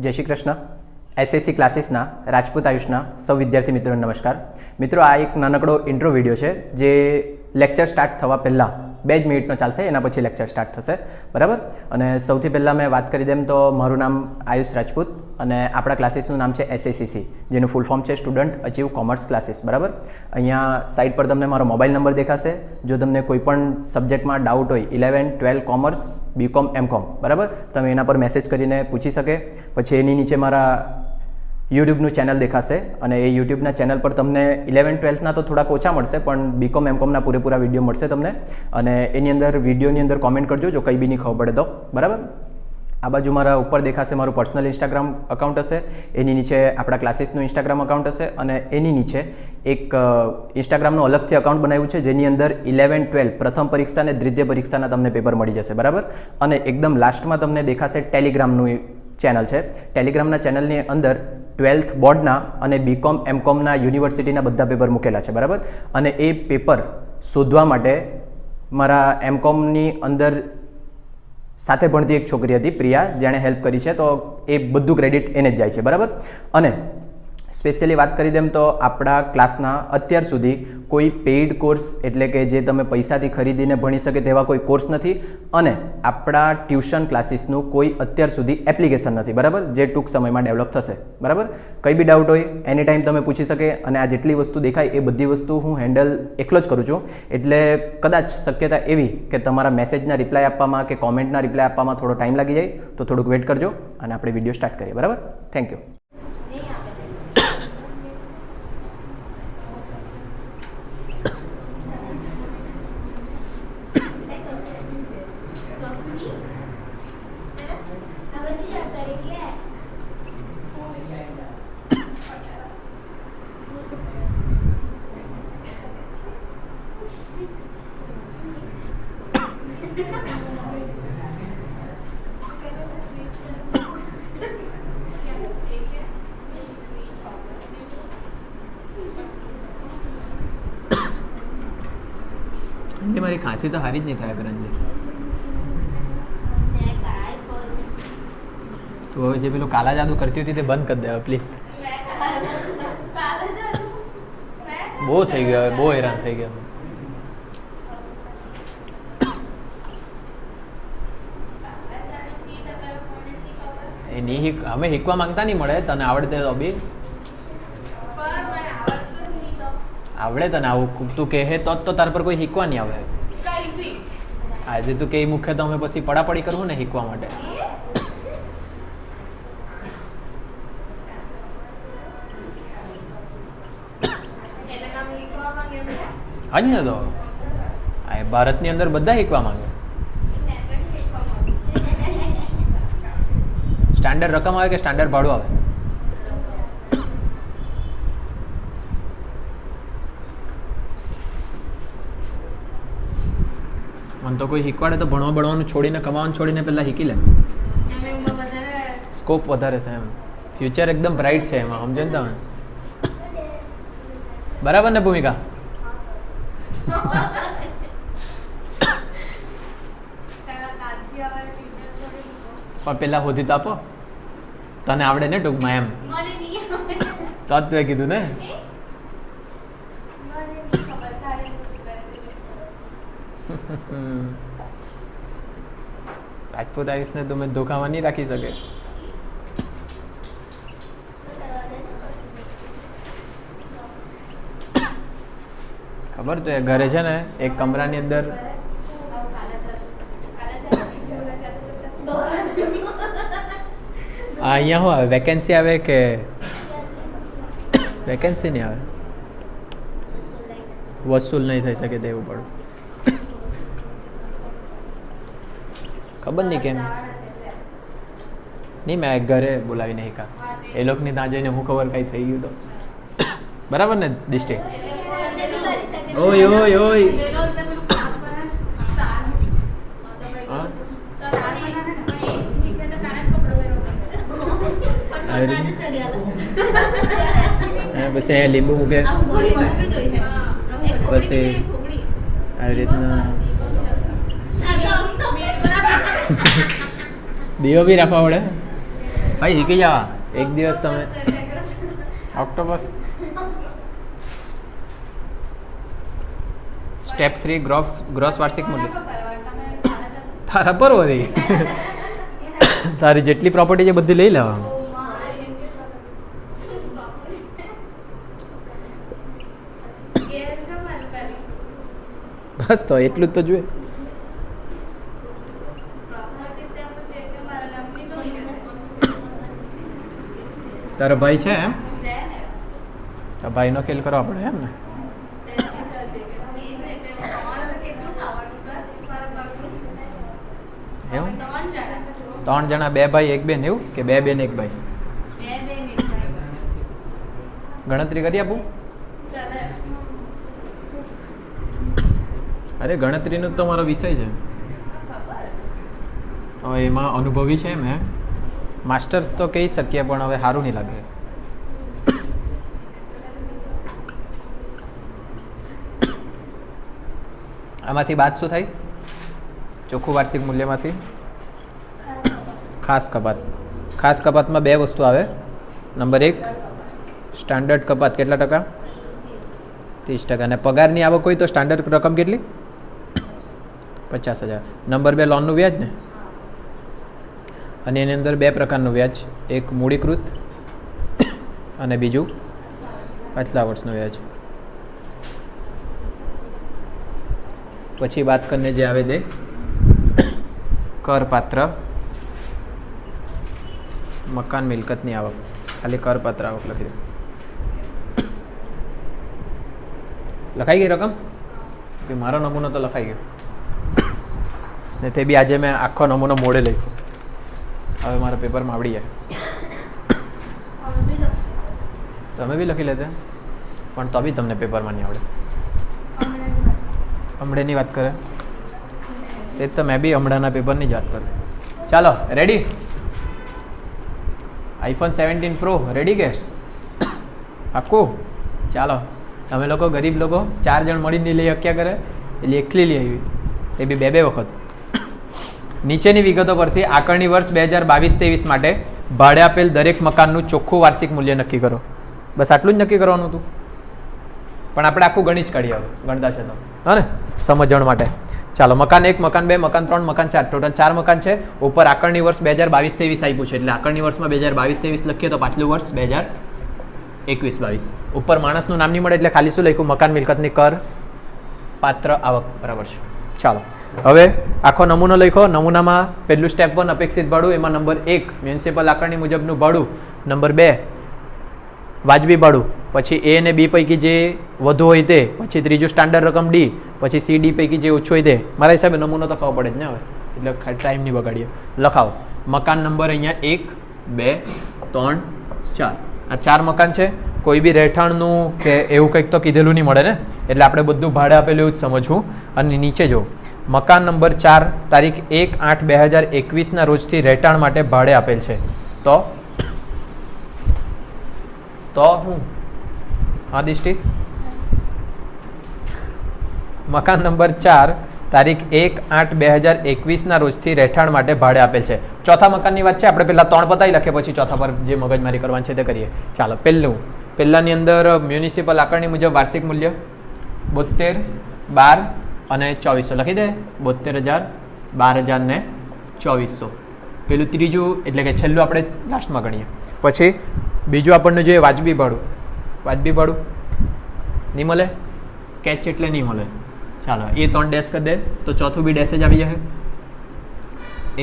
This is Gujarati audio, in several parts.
જય શ્રી કૃષ્ણ. એસએસસી ક્લાસીસના રાજપૂત આયુષના સૌ વિદ્યાર્થી મિત્રોને નમસ્કાર. મિત્રો, આ એક નાનકડો ઇન્ટ્રો વિડીયો છે જે લેક્ચર સ્ટાર્ટ થવા પહેલાં 2 મિનિટનો ચાલશે, એના પછી લેક્ચર સ્ટાર્ટ થશે, બરાબર. અને સૌથી પહેલાં મેં વાત કરી દેમ તો મારું નામ આયુષ રાજપૂત અને આપણા ક્લાસીસનું નામ છે એસએસીસી, જેનું ફૂલ ફોર્મ છે સ્ટુડન્ટ અચીવ કોમર્સ ક્લાસીસ, બરાબર. અહીંયા સાઇટ પર તમને મારો મોબાઈલ નંબર દેખાશે. જો તમને કોઈ પણ સબ્જેક્ટમાં ડાઉટ હોય 11, 12 કોમર્સ, બીકોમ, એમકોમ, બરાબર, તમે એના પર મેસેજ કરીને પૂછી શકે. પછી એની નીચે મારા યુટ્યુબનું ચેનલ દેખાશે અને એ યુટ્યુબના ચેનલ પર તમને 11, 12ના તો થોડાક ઓછા મળશે, પણ બીકોમ, એમકોમના પૂરેપૂરા વિડીયો મળશે તમને. અને એની અંદર વિડીયોની અંદર કોમેન્ટ કરજો જો કંઈ બી નહીં ખબર પડે તો, બરાબર. આ બાજુ મારા ઉપર દેખાશે મારું પર્સનલ ઇન્સ્ટાગ્રામ અકાઉન્ટ હશે, એની નીચે આપણા ક્લાસીસનું ઇન્સ્ટાગ્રામ અકાઉન્ટ હશે અને એની નીચે એક ઇન્સ્ટાગ્રામનું અલગથી અકાઉન્ટ બનાવ્યું છે જેની અંદર 11, 12 પ્રથમ પરીક્ષા અને દ્વિતીય પરીક્ષાના તમને પેપર મળી જશે, બરાબર. અને એકદમ લાસ્ટમાં તમને દેખાશે ટેલિગ્રામનું ચેનલ છે. ટેલિગ્રામના ચેનલની અંદર 12th બોર્ડના અને બીકોમ, એમકોમના યુનિવર્સિટીના બધા પેપર મૂકેલા છે, બરાબર. અને એ પેપર શોધવા માટે મારા એમકોમની અંદર સાથે ભણતી એક છોકરી હતી પ્રિયા, જેણે હેલ્પ કરી છે, તો એ બધું ક્રેડિટ એને જ જાય છે, બરાબર. અને સ્પેશિયલી વાત કરી દેમ તો આપણા ક્લાસના અત્યાર સુધી કોઈ પેઇડ કોર્સ એટલે કે જે તમે પૈસાથી ખરીદીને ભણી શકે તેવા કોઈ કોર્સ નથી અને આપણા ટ્યુશન ક્લાસીસનું કોઈ અત્યાર સુધી એપ્લિકેશન નથી, બરાબર, જે ટૂંક સમયમાં ડેવલપ થશે, બરાબર. કંઈ બી ડાઉટ હોય એની ટાઈમ તમે પૂછી શકે અને આ જેટલી વસ્તુ દેખાય એ બધી વસ્તુ હું હેન્ડલ એકલો જ કરું છું. એટલે કદાચ શક્યતા એવી કે તમારા મેસેજના રિપ્લાય આપવામાં કે કોમેન્ટના રિપ્લાય આપવામાં થોડો ટાઈમ લાગી જાય, તો થોડુંક વેઇટ કરજો અને આપણે વિડીયો સ્ટાર્ટ કરીએ, બરાબર. Thank you. મારી ખાંસી તો હારી જ નહીં થાય કરંજી. તું હવે જે પેલું કાલા જાદુ કરતી હતી તે બંધ કરી દે પ્લીઝ. બહુ થઈ ગયો, બહુ હેરાન થઈ ગયા. એ નહીં, અમે શીખવા માંગતા નહીં મળે, તને આવડતે તો બી આવડે તને. આવું તું કહે તો જ તો તાર પર કોઈ શીખવા નહીં આવે. આજે તું કે મુખ્ય તો અમે પછી પડાપડી કરવું ને શીખવા માટે. હજ ને, તો આ ભારતની અંદર બધા શીખવા માંગે. સ્ટાન્ડર્ડ રકમ આવે કે સ્ટાન્ડર્ડ ભાડું આવે? મને તો કોઈ શીખવાડે તો ભણવા ભણવાનું છોડીને કમાવાનું છોડીને પહેલાં શીખી લે. સ્કોપ વધારે છે એમ, ફ્યુચર એકદમ બ્રાઇટ છે એમાં, સમજો ને તમે, બરાબર ને ભૂમિકા? પણ પેલા હોધી તો આપો, તને આવડે ને ટૂંકમાં એમ, તો જ તું એ કીધું ને. રાજપૂત આયુષને તો મેં ધોખામાં નહીં રાખી શકે. ખબર તો એ ઘરે છે ને એક કમરાની અંદર અહીંયા શું આવે, વેકેન્સી આવે કે વેકેન્સી નહીં આવે, વસૂલ નહીં થઈ શકે તેવું પડે. ખબર નહીં કેમ નહીં, મેં ઘરે બોલાવીને શીખા એ લોકોની ત્યાં જઈને હું ખબર કંઈ થઈ ગયું તો, બરાબર ને દિષ્ટિ? ઓય ઓય ઓય, પછી લીંબુ મૂકે, પછી આવી રીતના દીવો બી રાખવા પડે. ભાઈ શીખી જાવા એક દિવસ તમે ઓક્ટોપસ. સ્ટેપ 3 ગ્રોસ વાર્ષિક મૂલ્ય તારા પર વધી તારી જેટલી પ્રોપર્ટી છે બધી લઈ લેવા. બસ તો એટલું જ તો જોઈએ. તારો ભાઈ છે એમ તો ભાઈનો ખેલ કરવા પડે એમ ને. એવું 3 જણા 2 ભાઈ 1 બેન એવું કે 2 બેન 1 ભાઈ? ગણતરી કરી આપું? અરે ગણતરીનો તો મારો વિષય છે તો એમાં અનુભવી છે મેં. માસ્ટર્સ તો કહી શકીએ પણ હવે સારું નહીં લાગે. આમાંથી બાદ શું થાય? ચોખ્ખું વાર્ષિક મૂલ્યમાંથી ખાસ કપાત. ખાસ કપાતમાં 2 વસ્તુ આવે. નંબર 1 સ્ટાન્ડર્ડ કપાત કેટલા ટકા? 30%. અને પગારની આવક હોય તો સ્ટાન્ડર્ડ રકમ કેટલી? 50,000. નંબર 2 લોનનું વ્યાજ ને. અને એની અંદર 2 પ્રકારનું વ્યાજ, એક મૂડીકૃત અને બીજું પાછલા વર્ષનું વ્યાજ. પછી વાત કરીને જે આવે તે કરપાત્ર મકાન મિલકતની આવક. ખાલી કરપાત્ર આવક લખી દો. લખાઈ ગઈ રકમ? કે મારો નમૂનો તો લખાઈ ગયો ને તે બી આજે મેં આખો નમૂનો મોડે લખ્યો. હવે મારા પેપરમાં આવડી જાય. તમે બી લખી લેતે પણ તો બી તમને પેપરમાં નહીં આવડે. હમણાંની વાત કરે તે તો મેં બી હમણાંના પેપરની જ વાત કરું. ચાલો રેડી? આઈફોન 17 પ્રો રેડી કે આખું? ચાલો તમે લોકો ગરીબ લોકો 4 જણ મળીને લઈ શક્યા કરે એટલે એકલી લઈ આવી તે બી 2 વખત. નીચેની વિગતો પરથી આકારણી વર્ષ 2022-23 માટે ભાડે આપેલ દરેક મકાનનું ચોખ્ખું વાર્ષિક મૂલ્ય નક્કી કરો. બસ આટલું જ નક્કી કરવાનું હતું પણ આપણે આખું ગણિત કાઢીએ હવે ગણતા છે તો હા ને સમજણ માટે. ચાલો મકાન 1, મકાન 2, મકાન 3, મકાન 4 ટોટલ 4 મકાન છે. ઉપર આકારણી વર્ષ 2022-23 આપ્યું છે એટલે આકારણી વર્ષમાં 2022-23 લખીએ તો પાછલું વર્ષ 2021-22. ઉપર માણસનું નામ નહીં મળે એટલે ખાલી શું લખ્યું? મકાન મિલકતની કર પાત્ર આવક. બરાબર છે. ચાલો હવે આખો નમૂનો લખો. નમૂનામાં પહેલું સ્ટેપ 1 અપેક્ષિત ભાડું. એમાં નંબર 1 મ્યુનિસિપલ આકારણી મુજબનું ભાડું. નંબર 2 વાજબી ભાડું. પછી એ અને બી પૈકી જે વધુ હોય તે. પછી ત્રીજું સ્ટાન્ડર્ડ રકમ ડી. પછી સી ડી પૈકી જે ઓછું હોય તે. મારા હિસાબે નમૂનો તો ખબર પડે જ ને હવે એટલે ટાઈમ નહીં બગાડીએ. લખાવો મકાન નંબર અહીંયા 1, 2, 3, 4. આ 4 મકાન છે. કોઈ બી રહેઠાણનું કે એવું કંઈક તો કીધેલું નહીં મળે ને એટલે આપણે બધું ભાડે આપેલું એવું જ સમજવું. અને નીચે જો મકાન નંબર 4 તારીખ 1/8/2021 રોજથી રહેઠાણ માટે ભાડે આપેલ છે તો હું હા દિષ્ટિ મકાન નંબર 4 તારીખ 1/8/2021 રોજથી રહેઠાણ માટે ભાડે આપેલ છે. ચોથા મકાનની વાત છે. આપણે પહેલા 3 પતાવી લખીએ પછી ચોથા પર જે મગજમારી કરવાની છે તે કરીએ. ચાલો પહેલાની અંદર મ્યુનિસિપલ આકારણી મુજબ વાર્ષિક મૂલ્ય 72, 12 અને 2400 લખી દે. 72,000, 12,000 ને 2400. પેલું ત્રીજું એટલે કે છેલ્લું આપણે લાસ્ટમાં ગણીએ. પછી બીજું આપણને જોઈએ વાજબી ભાડું. વાજબી ભાડું નહીં મળે કેચ એટલે નહીં મળે. ચાલો એ 3 ડેશ કરી દે તો ચોથું બી ડેશ જ આવી જશે.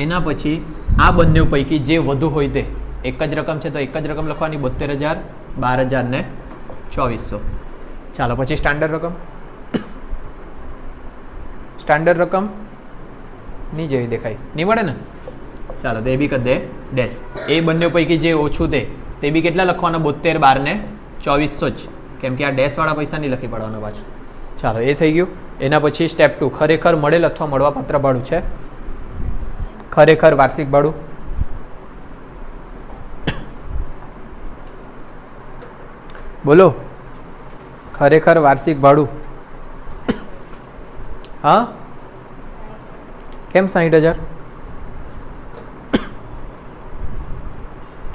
એના પછી આ બંને પૈકી જે વધુ હોય તે એક જ રકમ છે તો એક જ રકમ લખવાની. 72,000, 12,000 ને 2400. ચાલો પછી સ્ટાન્ડર્ડ રકમ. સ્ટાન્ડર્ડ રકમ નહીં જેવી દેખાય નહીં મળે ને. ચાલો તો એ બી કરી દે ડેશ. એ બંને પૈકી જે ઓછું તે બી કેટલા લખવાના? 72, 12 ને 2400 જ કેમ કે આ ડેશવાળા પૈસા નહીં લખી પડવાના પાછા. ચાલો એ થઈ ગયું. એના પછી સ્ટેપ 2 ખરેખર મળેલ અથવા મળવાપાત્ર ભાડું છે. ખરેખર વાર્ષિક ભાડું. બોલો ખરેખર વાર્ષિક ભાડું. હા કેમ 60,000?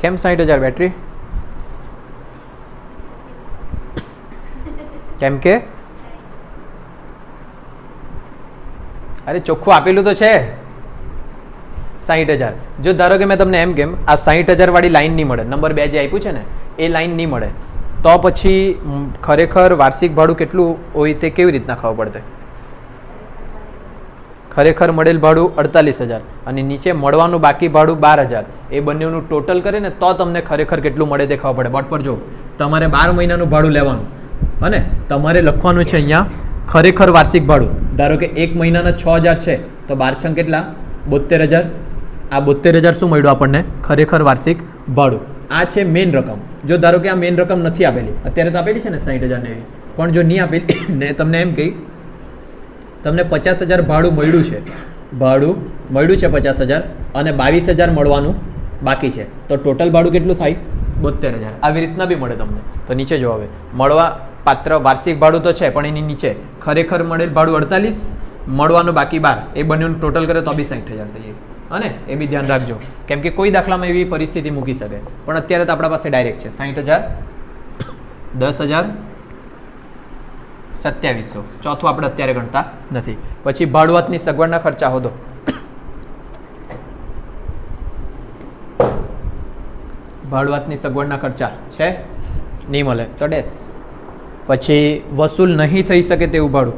કેમ 60,000 બેટરી? કેમ કે અરે ચોખ્ખું આપેલું તો છે 60,000. જો ધારો કે મેં તમને એમ કેમ આ 60,000 વાળી લાઈન નહીં મળે, નંબર 2 જે આપ્યું છે ને એ લાઈન નહીં મળે, તો પછી ખરેખર વાર્ષિક ભાડું કેટલું હોય તે કેવી રીતના ખબર પડતે? ખરેખર મળેલ ભાડું 48,000 અને નીચે મળવાનું બાકી ભાડું 12,000, એ બંનેનું ટોટલ કરે ને તો તમને ખરેખર કેટલું મળે તે ખબર પડે. બોર્ડ પર જો તમારે 12 મહિનાનું ભાડું લેવાનું અને તમારે લખવાનું છે અહીંયા ખરેખર વાર્ષિક ભાડું. ધારો કે 1 મહિનાના 6,000 છે તો 12 છંગ કેટલા? 72,000. આ 72,000 શું મળ્યું આપણને? ખરેખર વાર્ષિક ભાડું. આ છે મેઇન રકમ. જો ધારો કે આ મેઇન રકમ નથી આપેલી, અત્યારે તો આપેલી છે ને 60,000 ને એવી, પણ જો નહીં આપેલી ને તમને એમ કહી તમને 50,000 ભાડું મળ્યું છે, ભાડું મળ્યું છે 50,000 અને 22,000 મળવાનું બાકી છે, તો ટોટલ ભાડું કેટલું થાય? 72,000. આવી રીતના બી મળે તમને. તો નીચે જો હવે મળવા પાત્ર વાર્ષિક ભાડું તો છે, પણ એની નીચે ખરેખર મળેલ ભાડું 48, મળવાનું બાકી 12, એ બંનેનું ટોટલ કરે તો બી 60,000 થઈ જાય. અને એ બી ધ્યાન રાખજો, કેમ કે કોઈ દાખલામાં એવી પરિસ્થિતિ મૂકી શકે, પણ અત્યારે તો આપણા પાસે ડાયરેક્ટ છે 60,000, 10,000, 2700. ચોથું આપણે અત્યારે ગણતા નથી. પછી ભાડુઆતની સગવડના ખર્ચા હોદો. ભાડુઆતની સગવડના ખર્ચા છે નહીં મળે તો ડેશ. પછી વસૂલ નહીં થઈ શકે તેવું ભાડું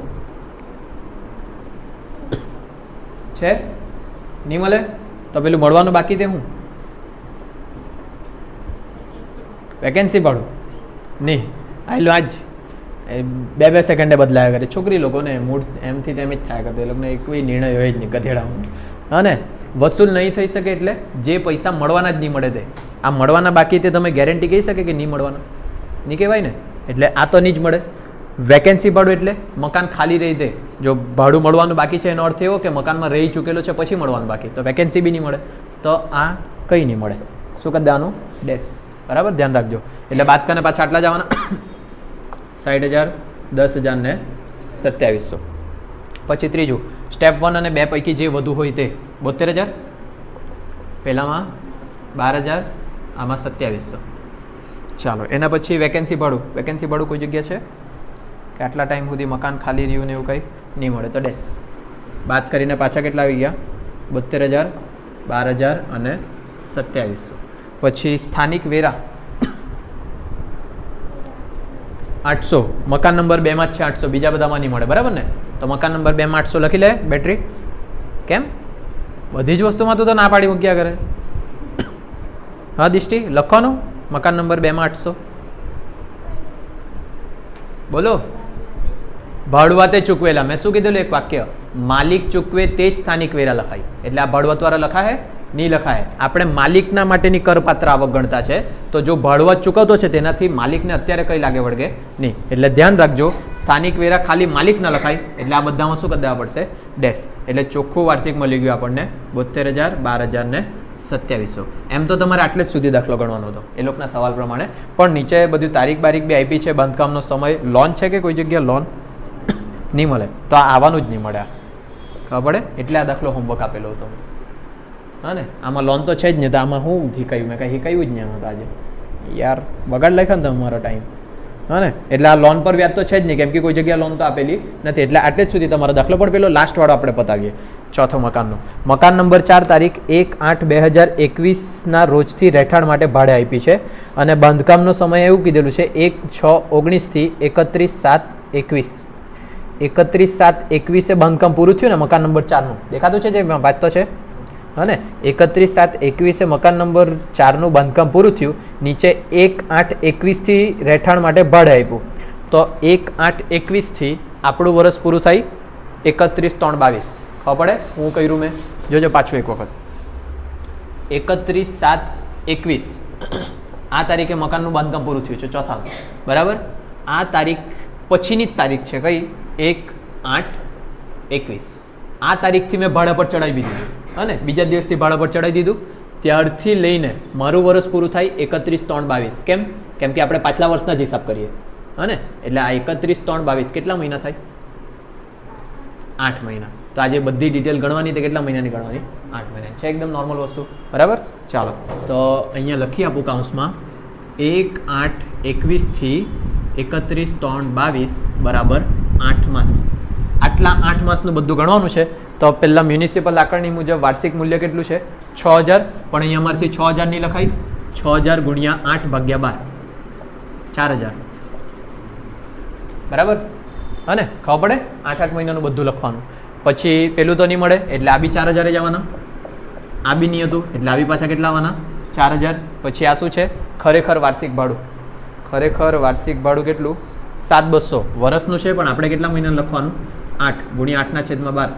છે, નહીં મળે તો પેલું મળવાનું બાકી તે હું? વેકેન્સી ભાડું નહીં. આયલું આજ 2 સેકન્ડે બદલાયા કરે. છોકરી લોકોને મૂડ એમથી તેમ જ થાય કરતો, એ લોકોને કોઈ નિર્ણય હોય જ નહીં ગધેડા. હા ને, વસૂલ નહીં થઈ શકે એટલે જે પૈસા મળવાના જ નહીં મળે તે. આ મળવાના બાકી તે તમે ગેરંટી કહી શકે કે નહીં મળવાના? નહીં કહેવાય ને. એટલે આ તો નહીં જ મળે. વેકેન્સી ભાડું એટલે મકાન ખાલી રહી દે. જો ભાડું મળવાનું બાકી છે એનો અર્થ એવો કે મકાનમાં રહી ચૂકેલો છે પછી મળવાનું બાકી, તો વેકેન્સી બી નહીં મળે. તો આ કંઈ નહીં મળે. શું કરી દેવાનું? ડેશ. બરાબર, ધ્યાન રાખજો. એટલે બાદ કરીને પાછા આટલા જવાના 60,000, 10,000 ને 2700. પછી ત્રીજું સ્ટેપ 1 અને 2 પૈકી જે વધુ હોય તે 72,000, પહેલામાં 12,000, આમાં 2700. ચાલો એના પછી વેકેન્સી ભાડું. વેકેન્સી ભાડું કોઈ જગ્યા છે કે આટલા ટાઈમ સુધી મકાન ખાલી રહ્યું ને એવું કંઈ નહીં મળે તો ડેશ. બાદ કરીને પાછા કેટલા આવી ગયા? 72,000, 12,000 અને 2700. પછી સ્થાનિક વેરા 800. મકાન નંબર 2 માં જ છે 800, બીજા બધામાં નહીં મળે. બરાબર ને? તો મકાન નંબર 2 માં 800 લખી લે બેટરી. કેમ? બધી જ વસ્તુમાં તો ના પાડી મૂક્યા કરે. હા દિષ્ટિ, લખવાનું મકાન નંબર 2 માં 800. બોલો. ભાડુઆતે ચૂકવેલા. મેં શું કીધેલું એક વાક્ય? માલિક ચૂકવે તે જ સ્થાનિક વેરા લખાય. એટલે આ ભાડુઆતવાળા લખાય? નહીં લખાય. આપણે માલિકના માટેની કરપાત્ર આવક ગણતા છે, તો જો ભાડુઆત ચૂકવતો છે તેનાથી માલિકને અત્યારે કંઈ લાગે વળગે નહીં. એટલે ધ્યાન રાખજો, સ્થાનિક વેરા ખાલી માલિકના લખાય. એટલે આ બધામાં શું કરી દેવા પડશે? ડેશ. એટલે ચોખ્ખું વાર્ષિક મળી ગયું આપણને 72,000, 12,000 ને 2700. એમ તો તમારે આટલે જ સુધી દાખલો ગણવાનો હતો એ લોકોના સવાલ પ્રમાણે, પણ નીચે બધું તારીખ બારીખ બી આપી છે, બાંધકામનો સમય. લોન છે કે કોઈ જગ્યા લોન નહીં મળે તો આ આવવાનું જ નહીં મળે. ખબર પડે? એટલે આ દાખલો હોમવર્ક આપેલો હતો. હા ને, આમાં લોન તો છે જ નહીં, તો આમાં હું શીખાયું? મેં કંઈ શીખાયું જ નહીં આમાં તો. આજે યાર બગાડ લખ્યો ને તમારો ટાઈમ. હા ને, એટલે આ લોન પર વ્યાજ તો છે જ નહીં, કેમ કે કોઈ જગ્યાએ લોન તો આપેલી નથી. એટલે આટલે જ સુધી તમારો દાખલો પણ પેલો લાસ્ટ વાળો આપણે પતાવીએ. ચોથો મકાનનો. મકાન નંબર 4 તારીખ 1/8/2021 રોજથી રહેઠાણ માટે ભાડે આપી છે અને બાંધકામનો સમય એવું કીધેલું છે 1/6/19 થી 31/7/21. 31/7/21 બાંધકામ પૂરું થયું ને મકાન નંબર 4નું. દેખાતું છે જે વાંચતો છે? હા ને, 31/7/21 મકાન નંબર 4નું બાંધકામ પૂરું થયું. નીચે 1/8/21 થી રહેઠાણ માટે ભાડે આપ્યું. તો 1/8/21 થી આપણું વર્ષ પૂરું થાય 31/3/22. ખબર પડે હું કર્યું મેં? જોજો પાછું એક વખત. 31/7/21 આ તારીખે મકાનનું બાંધકામ પૂરું થયું છે, ચોથા. બરાબર? આ તારીખ પછીની જ તારીખ છે કઈ? 1/8/21. આ તારીખથી મેં ભાડા પર ચડાવી દીધું અને બીજા દિવસથી ભાડા પર ચડાવી દીધું. ત્યારથી લઈને મારું વર્ષ પૂરું થાય 31/3/22. કેમ? કેમ કે આપણે પાછલા વર્ષના જ હિસાબ કરીએ. હા ને, એટલે આ 31/3/22 કેટલા મહિના થાય? 8 મહિના. તો આજે બધી ડિટેલ ગણવાની તે કેટલા મહિનાની ગણવાની? 8 મહિનાની છે. એકદમ નોર્મલ વસ્તુ, બરાબર. ચાલો તો અહીંયા લખી આપું કાઉન્સમાં 1/8/21 થી 31/3/22 બરાબર 8 માસ. આટલા 8 માસનું બધું ગણવાનું છે. તો પહેલાં મ્યુનિસિપલ આકારણી મુજબ વાર્ષિક મૂલ્ય કેટલું છે? 6000. પણ અહીંયા અમારથી 6000 નહીં લખાય. 6000 ગુણ્યા 8 ભાગ્યા 12 4000, બરાબર. અને ખબર પડે 8 મહિનાનું બધું લખવાનું. પછી પેલું તો નહીં મળે એટલે આ બી 4000 જ આવવાના. આ બી નહીં હતું એટલે આ બી પાછા કેટલા આવવાના? 4000. પછી આ શું છે? ખરેખર વાર્ષિક ભાડું. ખરેખર વાર્ષિક ભાડું કેટલું? 7200. વર્ષનું છે પણ આપણે કેટલા મહિના લખવાનું? 8 ગુણ્યા 8/12.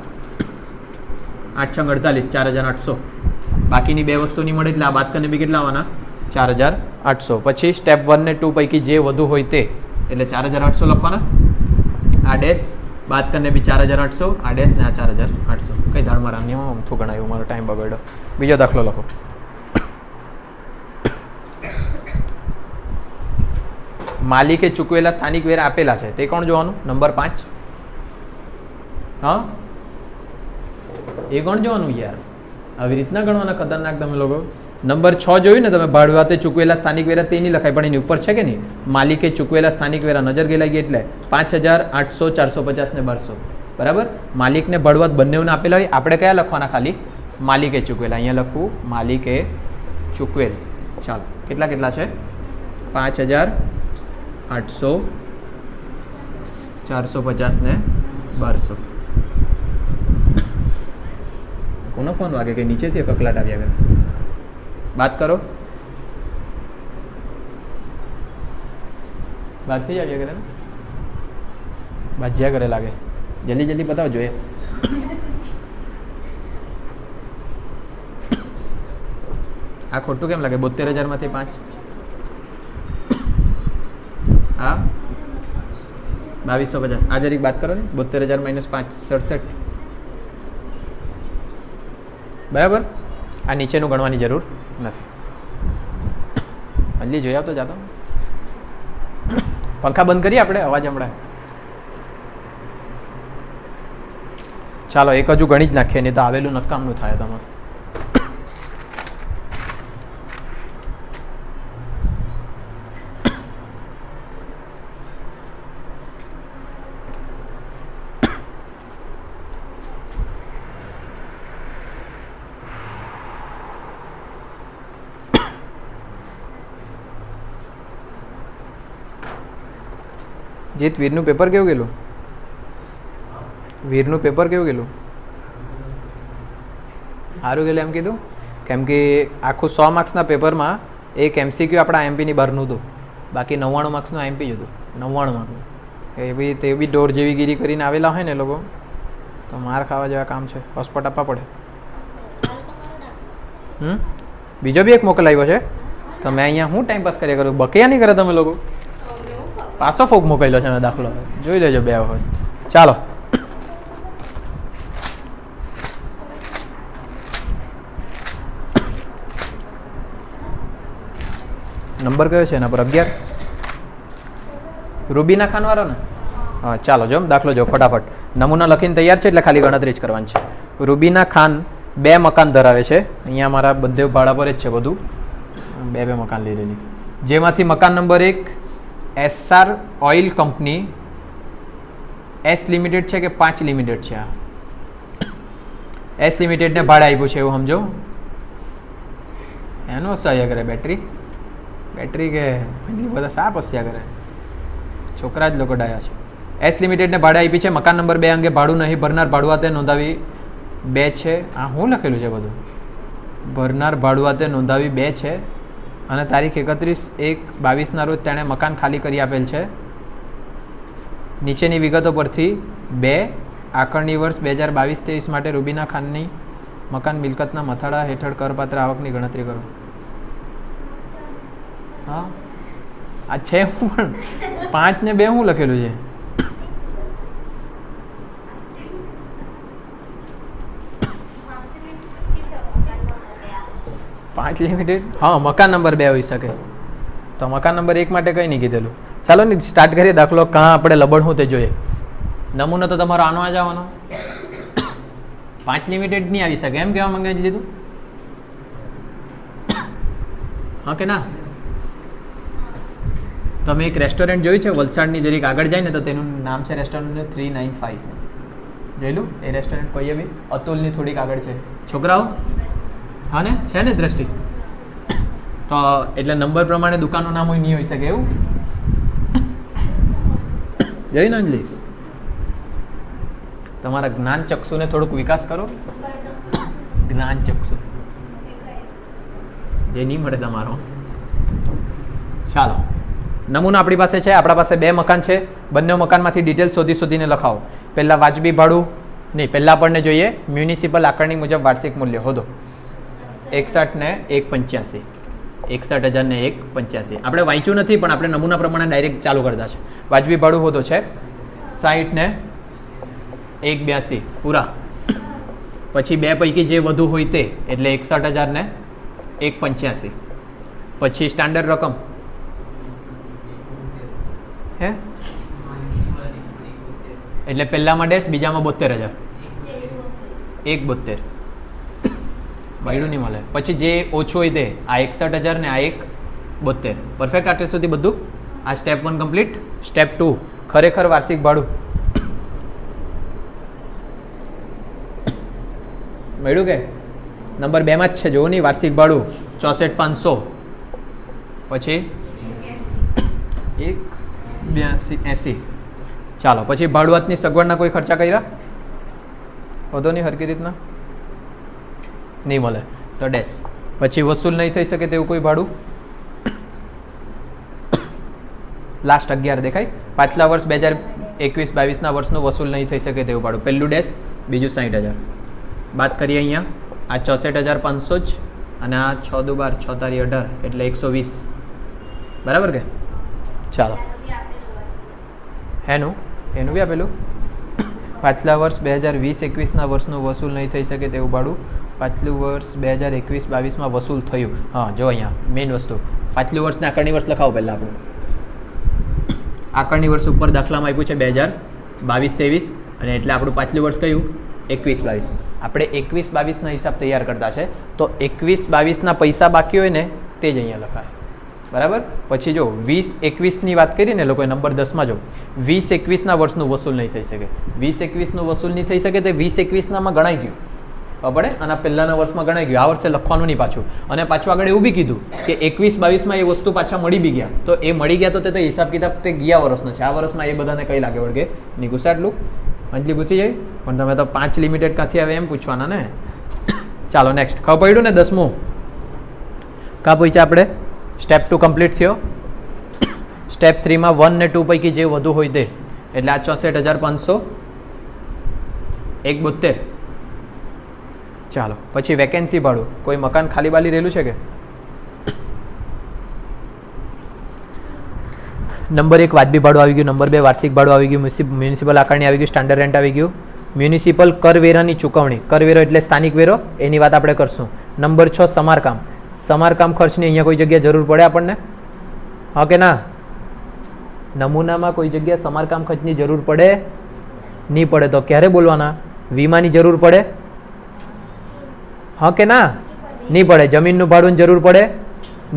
8 6 48, 4800. બાકીની બે વસ્તુ નહીં મળે એટલે આ બાદ કરીને બી કેટલા આવવાના? 4800. પછી સ્ટેપ 1 ને 2 પૈકી જે વધુ હોય તે એટલે 4800 લખવાના. આ ડેશ બાદ કરીને બી 4800, આ ડેશ ને આ 4800. કઈ દાળમાં રામની અમથું ગણાયું, મારો ટાઈમ બગાડ્યો. બીજો દાખલો લખો. માલિકે ચૂકવેલા સ્થાનિક વેરા આપેલા છે તે કોણ જોવાનું? નંબર 5. હા, એ કોણ જોવાનું યાર? આવી રીતના ગણવાના ખતરનાક તમે લોકો. નંબર 6 જોયું ને તમે? ભાડુઆતે ચૂકવેલા સ્થાનિક વેરા તે નહીં લખાય પણ એની ઉપર છે કે નહીં? માલિકે ચૂકવેલા સ્થાનિક વેરા નજર ગઈ લાગી એટલે 5000, 800, 450 ને 1200, બરાબર. માલિકને ભાડુઆત બંનેઓને આપેલા હોય. આપણે કયા લખવાના? ખાલી માલિકે ચૂકવેલા. અહીંયા લખવું માલિકે ચૂકવેલ. ચાલો કેટલા કેટલા છે? 5000, 800, 450 ને 1200. કોનો ફોન વાગે કે નીચેથી કકલાટ આવ્યા કરે? બાત કરો. બહારથી જ આવ્યા કરે ને? બાજ્યા કરે લાગે. જલ્દી જલ્દી બતાવો જોઈએ. આ ખોટું કેમ લાગે? 72000 માંથી 5. હા 2250. આ જરીક બાત કરો ને. 72000 - 5 67, બરાબર. આ નીચેનું ગણવાની જરૂર નથી. હલ્લી જોઈ આવતો જાતો. પંખા બંધ કરીએ આપણે, અવાજ હમણાં. ચાલો એક હજુ ગણી જ નાખીએ, નહીં તો આવેલું નકામનું થાય તમારે. જીત, વીરનું પેપર કેવું ગયેલું? વીરનું પેપર કેવું ગયેલું? સારું ગયેલું એમ કીધું? કેમ કે આખું 100 માર્ક્સના પેપરમાં એક MCQ આપણા IMPની બહારનું હતું. બાકી 99 માર્ક્સનું IMP જ હતું. 99 માર્કનું. એ બી તે બી દોઢ જેવી ગીરી કરીને આવેલા હોય ને લોકો, તો માર ખાવા જેવા કામ છે. પાસપોર્ટ આપવા પડે. બીજો બી એક મોકલાવ્યો છે. તમે અહીંયા હું ટાઈમ પાસ કર્યા કરું? બકિયા નહીં કરે તમે લોકો? પાસો ફોક મોકલ્યો છે મેં દાખલો, જોઈ લેજો 2 વખત. ચાલો નંબર કયો છે એના પર? 11. રૂબીના ખાન વાળો ને? હા ચાલો જો દાખલો જો ફટાફટ. નમૂના લખીને તૈયાર છે એટલે ખાલી ગણતરી જ કરવાની છે. રૂબીના ખાન 2 મકાન ધરાવે છે. અહીંયા મારા બધે ભાડા પર જ છે બધું. 2 મકાન લીધેલી, જેમાંથી મકાન number 1 SR oil company S limited છે કે 5 લિમિટેડ છે? આ S લિમિટેડને ભાડે આપ્યું છે એવું સમજો. એનો હસ્યા કરે બેટરી કે બધા સાપ હસ્યા કરે. છોકરા જ લોકો ડાયા છે. S લિમિટેડને ભાડે આપી છે. મકાન નંબર 2 અંગે ભાડું નહીં ભરનાર ભાડુઆતે નોંધાવી 2 છે. આ શું લખેલું છે બધું? ભરનાર ભાડુઆતે નોંધાવી 2 છે અને તારીખ 31/1/22 રોજ તેણે મકાન ખાલી કરી આપેલ છે. નીચેની વિગતો પરથી 2 આકારણી વર્ષ 2022-23 માટે રૂબીના ખાનની મકાન મિલકતના મથાળા હેઠળ કરપાત્ર આવકની ગણતરી કરો. હા આ છે હું પણ 5 ને 2 શું લખેલું છે? પાંચ લિમિટેડ. હા મકાન નંબર 2 હોઈ શકે. તો મકાન નંબર 1 માટે કંઈ નહીં કીધેલું. ચાલો ને સ્ટાર્ટ કરીએ દાખલો. કાં આપણે લબડ હું તે જોઈએ. નમૂનો તો તમારો આનો જ આવવાનો. 5 લિમિટેડ નહીં આવી શકે એમ કહેવા માંગે છે તું? હા કે ના? તમે એક રેસ્ટોરન્ટ જોયું છે વલસાડની જરીક આગળ જાય ને તો તેનું નામ છે રેસ્ટોરન્ટનું 395. જોયેલું એ રેસ્ટોરન્ટ કોઈ બી અતુલની થોડીક આગળ છે. છોકરાઓ હા ને છે ને દ્રષ્ટિ? તો એટલે નંબર પ્રમાણે દુકાનનું નામ હોય નહીં હોઈ શકે એવું જોઈને અંજલિ તમારા જ્ઞાન ચક્ષુને થોડુંક વિકાસ કરો. જ્ઞાન ચક્ષુ જે નહીં મળે તમારો. ચાલો નમૂના આપણી પાસે છે. આપણા પાસે 2 મકાન છે. બંને મકાનમાંથી ડિટેલ શોધીને લખાવો. પહેલાં વાજબી ભાડું નહીં, પહેલાં આપણને જોઈએ મ્યુનિસિપલ આકારણી મુજબ વાર્ષિક મૂલ્ય હોદો 61 ને 185. 61,000 ને 185. આપણે વાંચ્યું નથી પણ આપણે નમૂના પ્રમાણે ડાયરેક્ટ ચાલુ કરતા છે. વાજબી ભાડું હોદો છે 60 ને 182 પૂરા. પછી 2 પૈકી જે વધુ હોય તે એટલે 61,000 ને 185. પછી સ્ટાન્ડર્ડ રકમ હે એટલે પહેલામાં ડેશ બીજામાં 72,000 172 વાયડું નહીં મળે. પછી જે ઓછું હોય તે આ 61,000 ને આ 172. પરફેક્ટ આટલે સુધી બધું. આ સ્ટેપ 1 કમ્પ્લીટ. સ્ટેપ 2 ખરેખર વાર્ષિક ભાડું મળ્યું કે નંબર 2 માં જ છે જોવો નહીં વાર્ષિક ભાડું 64,500. પછી 18280. ચાલો પછી ભાડુઆતની સગવડના કોઈ ખર્ચા કર્યા વધો નહીં હરકી રીતના નહીં મળે તો ડેશ. પછી વસૂલ નહીં થઈ શકે તેવું કોઈ ભાડું લાસ્ટ 11 દેખાય. પાછલા વર્ષ 2021-22ના વર્ષનું વસૂલ નહીં થઈ શકે તેવું ભાડું પહેલું ડેશ બીજું 60,000. બાદ કરીએ અહીંયા આ 64,500 જ અને આ 6 દુ 12 6 તારી 18 એટલે 120 બરાબર કે? ચાલો એનું બી આપેલું પાછલા વર્ષ 2020-21ના વર્ષનું વસૂલ નહીં થઈ શકે તેવું ભાડું પાછલું વર્ષ 2021-22માં વસૂલ થયું. હા જો અહીંયા મેઇન વસ્તુ પાછલું વર્ષને આકારણી વર્ષ લખાવો. પહેલાં આપણું આકારણી વર્ષ ઉપર દાખલામાં આપ્યું છે 2022-23 અને એટલે આપણું પાછલું વર્ષ કયું 21-22. આપણે 21-22ના હિસાબ તૈયાર કરતા છે તો 21-22ના પૈસા બાકી હોય ને તે જ અહીંયા લખાય બરાબર. પછી જો 20-21ની વાત કરી ને લોકોએ નંબર 10માં જો 20-21ના વર્ષનું વસૂલ નહીં થઈ શકે. 20-21નું વસૂલ નહીં થઈ શકે તે 20-21નામાં ગણાઈ ગયું પડે અને પહેલાના વર્ષમાં ગણાઈ ગયું. આ વર્ષે લખવાનું નહીં પાછું. અને પાછું આગળ એવું બી કીધું કે 21-22માં એ વસ્તુ પાછા મળી બી ગયા તો એ મળી ગયા તો તે હિસાબ કિતાબ તે ગયા વર્ષનો છે. આ વર્ષમાં એ બધાને કઈ લાગે વળગે નહીં ગુસ્સા એટલું મંથલી ઘૂસી જાય પણ તમે તો 5 લિમિટેડ ક્યાંથી આવે એમ પૂછવાના ને. ચાલો નેક્સ્ટ ખબર પડ્યું ને 10મું કાં પૂછ્યા આપણે. સ્ટેપ 2 કમ્પ્લીટ થયો. સ્ટેપ 3માં 1 ને 2 પૈકી જે વધુ હોય તે એટલે આ 64,500 172. ચાલો પછી વેકેન્સી ભાડું કોઈ મકાન ખાલી બાલી રહેલું છે કે? નંબર 1 વાજબી ભાડું આવી ગયું. નંબર 2 વાર્ષિક ભાડું આવી ગયું. મ્યુનિસિપલ આકારણી આવી ગયું. સ્ટાન્ડર્ડ રેન્ટ આવી ગયું. મ્યુનિસિપલ કરવેરાની ચૂકવણી કરવેરો એટલે સ્થાનિક વેરો એની વાત આપણે કરશું. નંબર 6 સમારકામ ખર્ચની અહીંયા કોઈ જગ્યાએ જરૂર પડે આપણને હા કે ના? નમૂનામાં કોઈ જગ્યાએ સમારકામ ખર્ચની જરૂર પડે નહીં પડે તો ક્યારે બોલવાના? વીમાની જરૂર પડે હા કે ના? નહીં પડે. જમીનનું ભાડું જરૂર પડે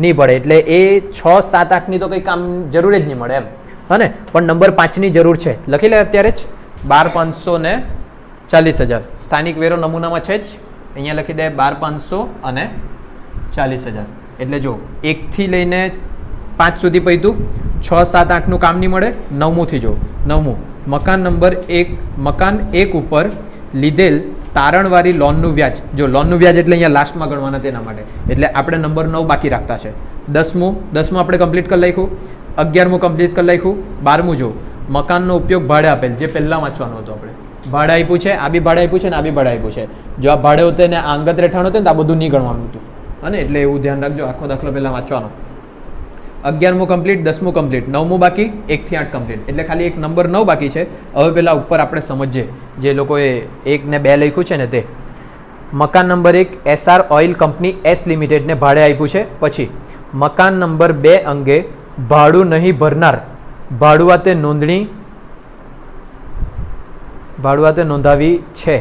નહીં પડે. એટલે એ 6, 7, 8ની તો કંઈ કામ જરૂર જ નહીં મળે એમ હા ને. પણ નંબર 5ની જરૂર છે લખી લે અત્યારે જ 12,500 ને 40,000. સ્થાનિક વેરો નમૂનામાં છે જ અહીંયા લખી દે 12,500 અને 40,000. એટલે જો 1 થી લઈને 5 સુધી પૈતું 6, 7, 8નું કામ નહીં મળે. 9મુંથી જો 9મું મકાન નંબર 1 મકાન 1 ઉપર લીધેલ તારણવાળી લોનનું વ્યાજ. જો લોનનું વ્યાજ એટલે અહીંયા લાસ્ટમાં ગણવાના તેના માટે એટલે આપણે નંબર 9 બાકી રાખતા છે. 10મું આપણે કમ્પ્લીટ કરી નાખ્યું. 11મું કમ્પ્લીટ કરી નાખ્યું. 12મું જો મકાનનો ઉપયોગ ભાડે આપેલ જે પહેલાં વાંચવાનું હતું આપણે ભાડે આપ્યું છે આ બી ભાડે આપ્યું છે ને આ બી ભાડે આપ્યું છે. જો આ ભાડે હોતે ને આ અંગત રહેઠાણ હોતે ને આ બધું નહીં ગણવાનું હતું અને એટલે એવું ધ્યાન રાખજો. આખો દાખલો પહેલાં વાંચવાનો. 11મું કમ્પ્લીટ. 10મું કમ્પ્લીટ. 9મું બાકી. 1 થી 8 કમ્પ્લીટ એટલે ખાલી એક નંબર 9 બાકી છે. હવે પહેલાં ઉપર આપણે સમજીએ જે લોકોએ 1 ને 2 લખ્યું છે ને તે. મકાન number 1 SR oil company S લિમિટેડને ભાડે આપ્યું છે. પછી મકાન નંબર 2 અંગે ભાડું નહીં ભરનાર ભાડુઆતે નોંધાવી છે.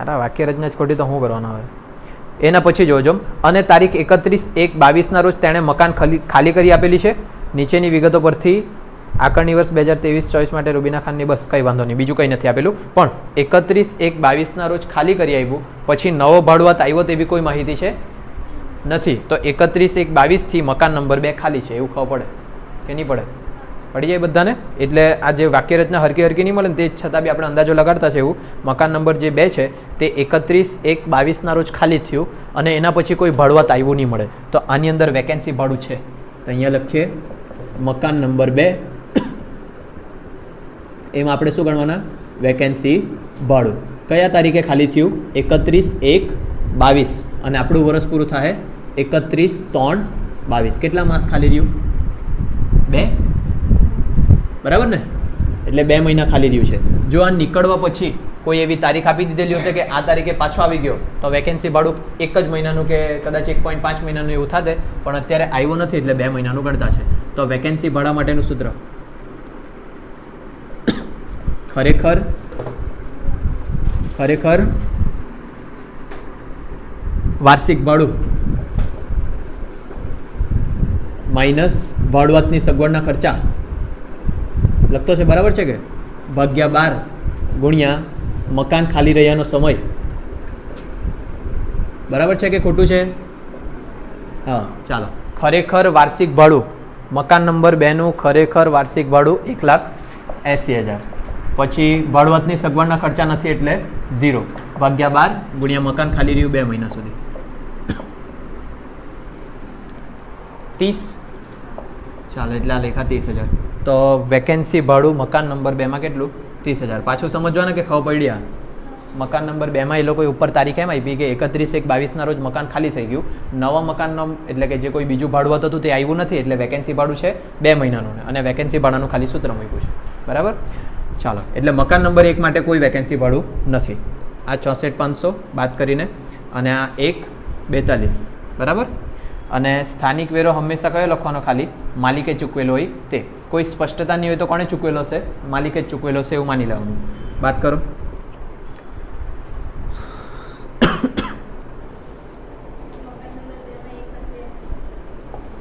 અરે વાક્ય રચના જ ખોટી તો શું કરવાના હવે. એના પછી જોજો, અને તારીખ 31/1/22 રોજ તેણે મકાન ખાલી કરી આપેલી છે. નીચેની વિગતો પરથી આકારણી વર્ષ 2023-24 માટે રૂબીના ખાનની બસ કંઈ વાંધો નહીં, બીજું કંઈ નથી આપેલું. પણ 31/1/22 રોજ ખાલી કરી આવ્યું, પછી નવો ભાડુઆત આવ્યો તેવી કોઈ માહિતી છે નથી. તો 31/1/22 થી મકાન નંબર 2 ખાલી છે એવું ખબર પડે કે નહીં પડે? પડી જાય બધાને. એટલે આ જે વાક્ય રચના હરકી નહીં મળે ને તે છતાં બી આપણે અંદાજો લગાડતા છે એવું. મકાન નંબર જે 2 છે તે 31/1/22 રોજ ખાલી થયું અને એના પછી કોઈ ભાડુઆત આવ્યું નહીં મળે. તો આની અંદર વેકેન્સી ભાડું છે. તો અહીંયા લખીએ મકાન નંબર 2, એમાં આપણે શું ગણવાના? વેકેન્સી ભાડું. કયા તારીખે ખાલી થયું? 31/1/22 અને આપણું વર્ષ પૂરું થાય 31/3/22. કેટલા માસ ખાલી રહ્યું? 2, બરાબર ને? એટલે 2 મહિના ખાલી રહ્યું છે. જો આ નીકળવા પછી કોઈ એવી તારીખ આપી દીધેલી હોતે કે આ તારીખે પાછો આવી ગયો તો વેકેન્સી ભાડું 1 જ મહિનાનું કે કદાચ 1.5 મહિનાનું એવું થાતે, પણ અત્યારે આવ્યું નથી એટલે 2 મહિનાનું ગણતા છે. તો વેકેન્સી ભાડા માટેનું સૂત્ર ખરેખર વાર્ષિક ભાડું માઇનસ ભાડુઆતની સગવડના ખર્ચા લખતો છે, બરાબર છે કે? ભાગ્યા 12 ગુણ્યા મકાન ખાલી રહ્યાનો સમય. બરાબર છે કે ખોટું છે? હા, ચાલો. ખરેખર વાર્ષિક ભાડું મકાન નંબર 2 નું ખરેખર વાર્ષિક ભાડું 1,80,000. પછી ભાડુઆતની સગવડના ખર્ચા નથી એટલે 0 ભાગ્યા 12 ગુણ્યા મકાન ખાલી રહ્યું 2 મહિના સુધી 30. ચાલો, એટલે આ લેખા 30,000. તો વેકેન્સી ભાડું મકાન નંબર 2 માં કેટલું? 30,000. પાછું સમજવાના કે ખબર પડી? આ મકાન નંબર 2 માં એ લોકોએ ઉપર તારીખ એમ આપી કે 31/1/22 રોજ મકાન ખાલી થઈ ગયું. નવા મકાનનો એટલે કે જે કોઈ બીજું ભાડું હતું તે આવ્યું નથી એટલે વેકેન્સી ભાડું છે 2 મહિનાનું અને વેકેન્સી ભાડાનું ખાલી સૂત્ર મૂક્યું છે. બરાબર? ચાલો, એટલે મકાન નંબર 1 માટે કોઈ વેકેન્સી ભાડું નથી. આ 64,500 બાદ કરીને અને આ 1,42. બરાબર? અને સ્થાનિક વેરો હંમેશા કયો લખવાનો? ખાલી માલિકે ચૂકવેલો હોય તે. કોઈ સ્પષ્ટતા નહીં હોય તો કોણે ચૂકવેલો હશે? માલિકે જ ચૂકવેલો હશે એવું માની લેવાનું. વાત કરો.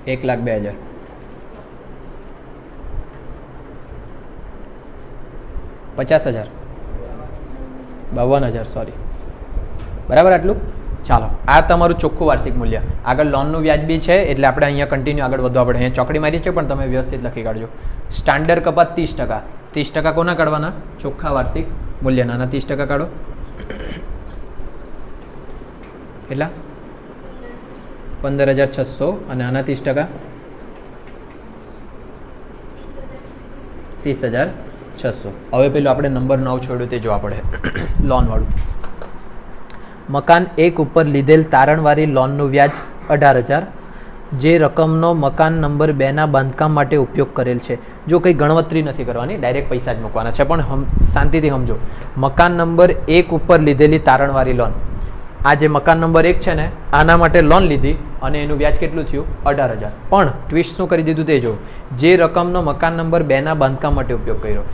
$1,02,000. 50,000. 52,000. સોરી, બરાબર આટલું? ચાલો, આ તમારું ચોખ્ખું વાર્ષિક મૂલ્ય. આગળ લોનનું વ્યાજ બી છે એટલે આપણે અહીંયા કન્ટિન્યુ આગળ વધવા પડે. અહીંયા ચોકડી મારી છે પણ તમે વ્યવસ્થિત લખી કાઢજો. સ્ટાન્ડર્ડ કપાત 30%. 30% કોના કાઢવાના? ચોખ્ખા વાર્ષિક મૂલ્યના. આના 30% કાઢો. કેટલા? 15,600. અને આના 30%? 30,600. હવે પેલું આપણે નંબર 9 છોડ્યું તે જોવા પડે. લોનવાળું. મકાન 1 ઉપર લીધેલ તારણવાળી લોનનું વ્યાજ 18,000. જે રકમનો મકાન નંબર 2ના બાંધકામ માટે ઉપયોગ કરેલ છે. જો કંઈ ગણતરી નથી કરવાની, ડાયરેક્ટ પૈસા જ મૂકવાના છે. પણ શાંતિથી સમજો. મકાન નંબર 1 ઉપર લીધેલી તારણવાળી લોન. આ જે મકાન નંબર 1 છે ને આના માટે લોન લીધી અને એનું વ્યાજ કેટલું થયું? 18,000. પણ ટ્વિસ્ટ શું કરી દીધું તે જો. જે રકમનો મકાન નંબર 2ના બાંધકામ માટે ઉપયોગ કર્યો,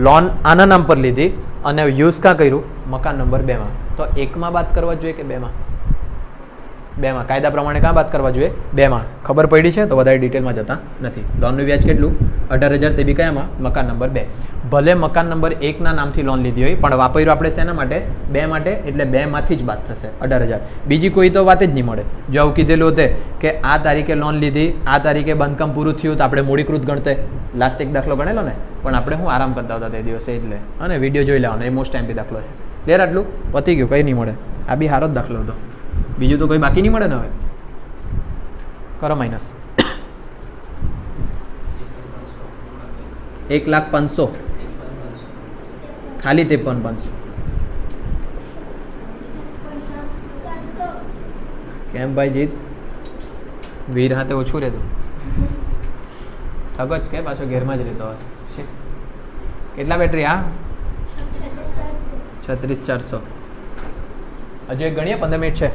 લોન આના નામ પર લીધી અને યુઝ ક્યાં કર્યું? મકાન નંબર 2માં. તો 1માં બાદ કરવા જોઈએ કે 2માં? 2માં. કાયદા પ્રમાણે ક્યાં બાદ કરવા જોઈએ? 2માં. ખબર પડી છે? તો વધારે ડિટેલમાં જતા નથી. લોનનું વ્યાજ કેટલું? 18,000. તે બી કયામાં? મકાન નંબર 2. ભલે મકાન નંબર 1ના નામથી લોન લીધી હોય પણ વાપર્યું આપણે શેના માટે? 2 માટે. એટલે 2માંથી જ બાદ થશે 18,000. બીજી કોઈ તો વાત જ નહીં મળે. જો આવું કીધેલું હોતે કે આ તારીખે લોન લીધી, આ તારીખે બાંધકામ પૂરું થયું તો આપણે મૂડીકૃત ગણતે. લાસ્ટ એક દાખલો ગણેલો ને, પણ આપણે શું આરામ કરતા હતા તે દિવસે એટલે. અને વિડીયો જોઈ લેવાનો, એ મોસ્ટ ટાઈમથી દાખલો છે. ક્લિયર? આટલું પતી ગયું, કંઈ નહીં મળે. આ બી સારો જ દાખલો હતો. બીજું તો કોઈ બાકી નહીં મળે ને. હવે કરો માઇનસ. 1,05,000 ખાલી 53,500. કેમ ભાઈ જીત? વીર હાથે ઓછું રહેતું સગજ કે પાછો ઘેરમાં જ રહેતો હોય. કેટલા બેટરી? આ 36,400. હજુ એક ગણીએ, 15 મિનિટ છે.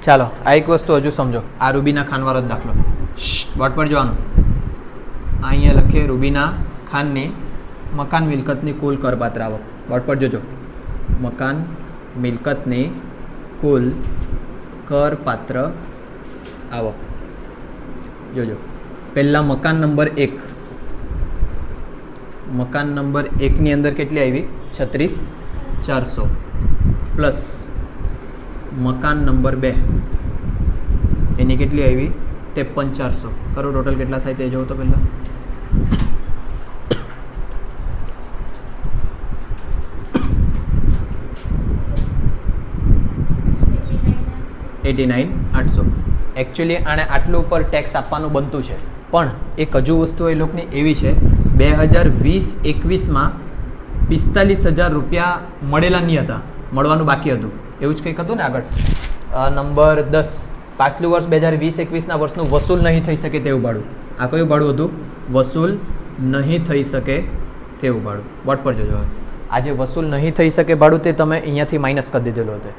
ચાલો આ એક વસ્તુ હજુ સમજો, આ રૂબીના ખાનવાળો જ દાખલો. બોર્ડ પર જોવાનું, આ અહીંયા લખીએ રૂબીના ખાનની મકાન મિલકતની કુલ કરપાત્ર આવક. બોર્ડ પર જોજો, મકાન મિલકતની કુલ કરપાત્ર આવક. જોજો પહેલાં મકાન નંબર 1, મકાન નંબર 1ની અંદર કેટલી આવી? 36,400 પ્લસ મકાન નંબર 2 એની કેટલી આવી? 53,400. કરો ટોટલ કેટલા થાય તે જોવો તો પહેલાં. $89,800. એકચ્યુઅલી આને આટલું ઉપર ટેક્સ આપવાનું બનતું છે, પણ એક હજુ વસ્તુ એ લોકોની એવી છે, 2020-21માં 45,000 રૂપિયા મળેલા નહીં હતા, મળવાનું બાકી હતું, એવું જ કંઈક હતું ને આગળ. નંબર 10, પાછલું વર્ષ 2020-21ના વર્ષનું વસૂલ નહીં થઈ શકે તેવું ભાડું. આ કયું ભાડું હતું? વસૂલ નહીં થઈ શકે તેવું ભાડું. બોર્ડ પર જોજો. આ જે વસૂલ નહીં થઈ શકે ભાડું તે તમે અહીંયાથી માઇનસ કરી દીધેલું હશે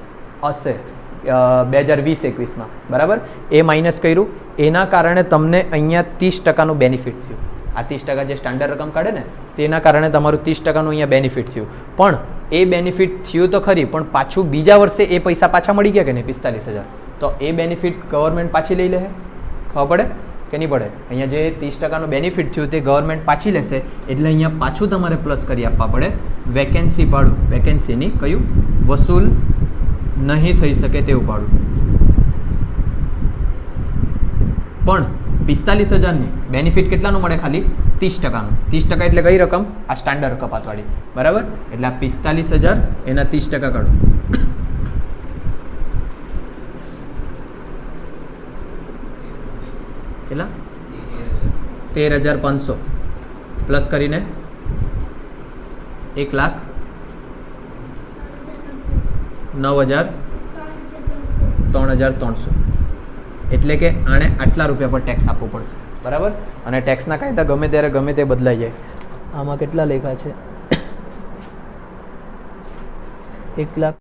2020-21માં, બરાબર. એ માઇનસ કર્યું, એના કારણે તમને અહીંયા 30%નું બેનિફિટ થયું. આ 30% જે સ્ટાન્ડર્ડ રકમ કાઢે ને તેના કારણે તમારું 30%નું અહીંયા બેનિફિટ થયું. પણ એ બેનિફિટ થયું તો ખરી, પણ પાછું બીજા વર્ષે એ પૈસા પાછા મળી ગયા કે નહીં? 45,000. તો એ બેનિફિટ ગવર્મેન્ટ પાછી લઈ લે, ખબર પડે કે નહીં પડે? અહીંયા જે 30%નું બેનિફિટ થયું તે ગવર્મેન્ટ પાછી લેશે, એટલે અહીંયા પાછું તમારે પ્લસ કરી આપવા પડે વેકેન્સી ભાડું. વેકેન્સીની કયું? વસૂલ નહીં થઈ શકે તેવું ભાડું. પણ 45,000ની બેનિફિટ કેટલાનું મળે? ખાલી 30%નું. 30% એટલે કઈ રકમ? આ સ્ટાન્ડર્ડ કપાતવાળી, બરાબર. એટલે આ 45,000 એના 30% કાઢો. કેટલા? 13,500 પ્લસ કરીને 1,09,300. એટલે કે આણે આટલા રૂપિયા પર ટેક્સ આપવો પડશે, બરાબર. અને ટેક્સના કાયદા ગમે ત્યારે ગમે તે બદલાઈ જાય. આમાં કેટલા લેખા છે? 1,00,000